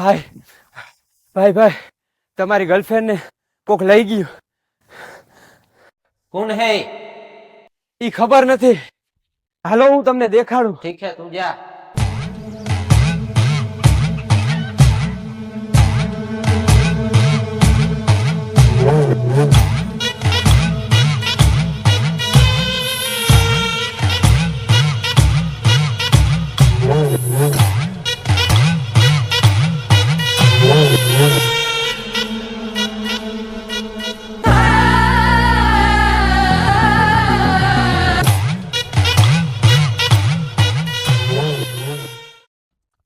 ભાઈ ભાઈ ભાઈ તમારી ગર્લફ્રેન્ડ ને કોક લઈ ગયું. कौन है? ઈ ખબર નથી. હાલો હું તમને દેખાડું. ठीक है तू जा.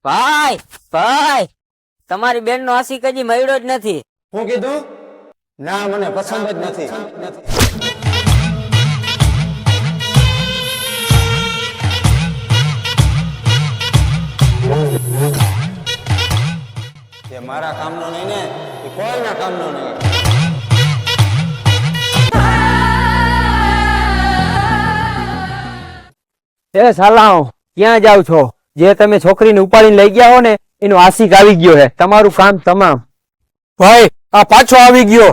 ભાઈ ભાઈ તમારી બેન નો આશિક હજી મળ્યો જ નથી. હું કીધું ના, મને પસંદ જ નથી. એ મારા કામનો નહીં ને, એ કોઈના કામનો નહીં. એ સાલાઓ ક્યાં જાવ છો? જે તમે છોકરીને ઉપાડીને લઈ ગયા હો ને એનો આશિક આવી ગયો હે. તમારું કામ તમામ. ભાઈ આ પાછો આવી ગયો.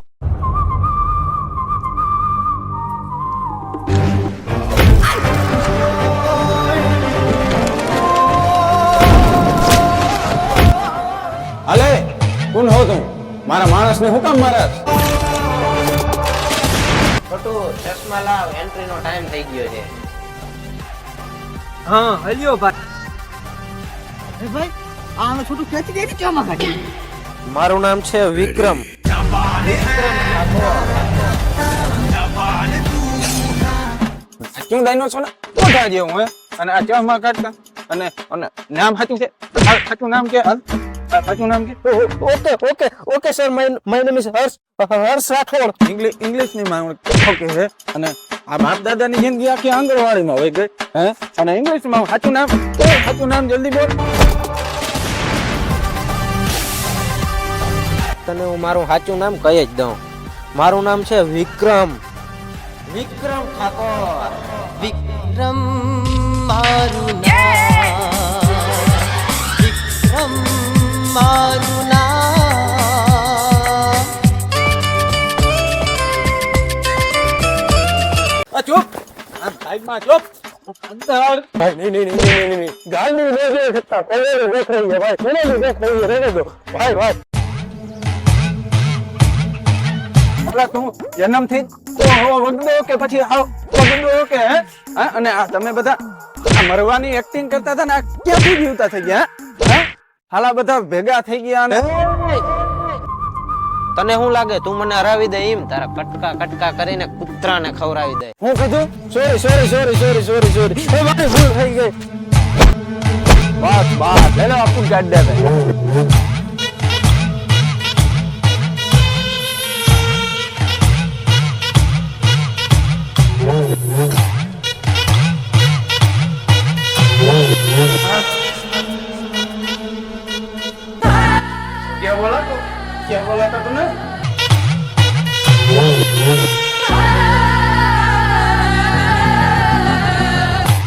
હાલે કોણ હો તું? મારા માણસને હું કામ મારસ? छोटू चश्मा लाव, एंट्री नो टाइम થઈ ગયો છે. હા હલ્યો ભાઈ. મારું નામ છે વિક્રમ. ક્યું દાઈનો છો ને કોઠા જેવું હે, અને આ ચશ્મા કાઢતા અને અને નામ સાચું છે? સાચું નામ કે? સાચું નામ કે? Okay okay okay sir, my name is Harsh Rathod. English ની માં ઓકે હે. અને આ બાપ દાદાની જિંદગી આખી આંગણવાડીમાં હોય ગઈ હે, અને ઇંગ્લિશ માં સાચું નામ જલ્દી બોલ. તને હું મારું સાચું નામ કહી જ દઉં. મારું નામ છે વિક્રમ. વિક્રમ ઠાકોર. વિક્રમ મારું નામ. વિક્રમ મારું નામ. આ ચૂપ, આ સાઈડમાં ચૂપ. અંદર ભાઈ નહીં ગાલની ન દે શકતા. પહેલે દેખ રહી છે ભાઈ, પહેલે દેખ રહી છે. રહેને દો ભાઈ. તું જન્મથી વગડો કે પછી વગડો કે હે? અને આ તમે બધા આ મરવાની એક્ટિંગ કરતા હતા ને, આ ક્યાંથી જીવતા થઈ ગયા? હે? હાલા બધા ભેગા થઈ ગયા અને તને શું લાગે તું મને હરાવી દે એમ? તારા કટકા કટકા કરીને કૂતરાને ખવડાવી દે. હું કીધું સોરી. એ મારી ભૂલ થઈ ગઈ. બસ લે લો આપું કાઢ દે. क्या बोला था तूने?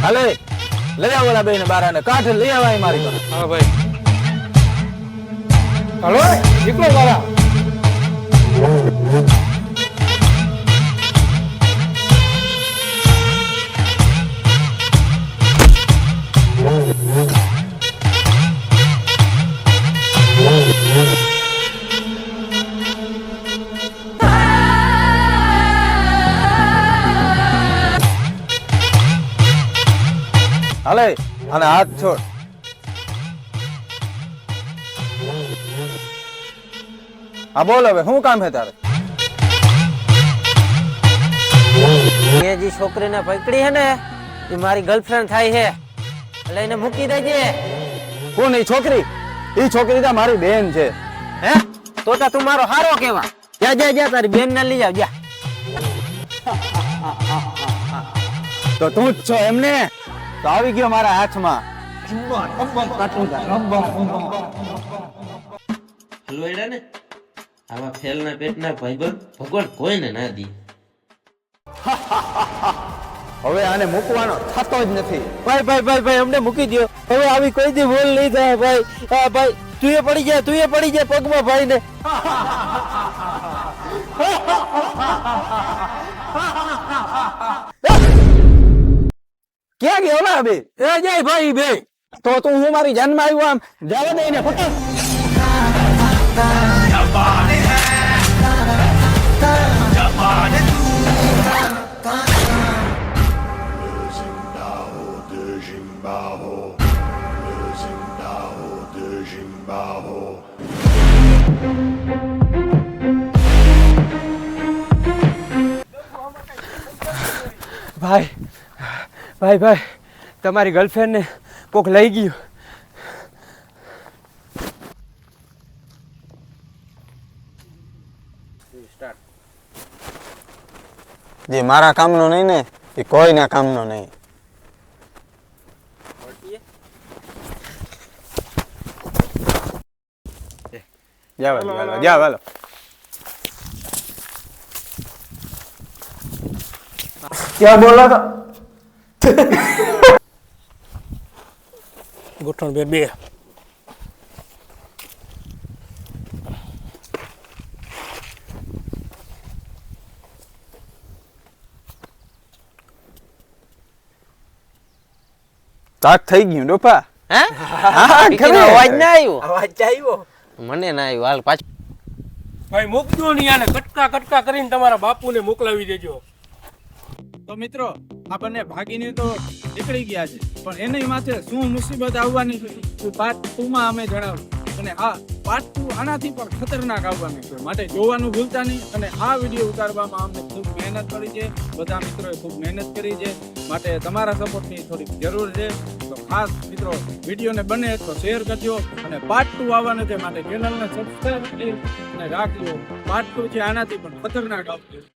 हाले ले आओ वाला बेन बारा ने काट ले आवा मारी को. हां भाई हेलो निकलो वाला. હાલે અને હાથ છોડ. હા બોલ, હવે શું કામ છે તારે? એ જે છોકરીને પકડી હે ને એ મારી ગર્લફ્રેન્ડ થાય છે, એટલે એને મૂકી દેજે. કોણ ઈ છોકરી? ઈ છોકરી તો મારી બેન છે. હે તો તું મારો હારો કેવા. જા તારી બેન ને લઈ જાવ જા. તો તું જ છો એમને? તો આવી ગયો મારા હાથમાં. હલવાયડા ને આવા ફેલના પેટના ભાઈબંધ ભગવાન કોઈને ના દી. હવે આને મૂકવાનો થતો જ નથી. ભાઈ અમને મૂકી દો. હવે આવી કોઈ દી ભૂલ નહીં થાય ભાઈ. હા ભાઈ તું એ પડી જાય પગમાં ભાઈ ને. ક્યાં ગયો ઓલા બે? એ જય ભાઈ બે. તો તું હું મારી જાનમાં આવ્યો આમ જવા દે ને ફટાક. ભાઈ તમારી ગર્લફ્રેન્ડ ને કોક લઈ ગયું. જે મારા કામનો નહીં ને એ કોઈના કામનો નહીં. જા વાલો. ક્યાં બોલો તો? ગોઠણ બે તાક થઈ ગયું ડોપા. હે હા, પીકીનો ખરે. અવાજ ના આવ્યો અવાજ ચાલ્યો. મને ના આવ્યો હાલ પાછું ભાઈ મૂકજો નહીં આને કટકા કરીને તમારા બાપુને મોકલાવી દેજો. તો મિત્રો આ બંને ભાગીને તો નીકળી ગયા છે, પણ એની માથે શું મુસીબત આવવાની છે પાર્ટ 2 માં અમે જણાવ્યું. અને આ પાર્ટ 2 આનાથી પણ ખતરનાક આવવાની છે, માટે જોવાનું ભૂલતા નહીં. અને આ વિડીયો ઉતારવામાં અમને ખૂબ મહેનત કરી છે, બધા મિત્રોએ ખૂબ મહેનત કરી છે, માટે તમારા સપોર્ટની થોડીક જરૂર છે. તો ખાસ મિત્રો વિડીયોને બને તો શેર કરજો. અને પાર્ટ 2 આવવાનું છે, માટે ચેનલને સબસ્ક્રાઈબ કરી અને રાખજો. પાર્ટ 2 છે આનાથી પણ ખતરનાક આવશે.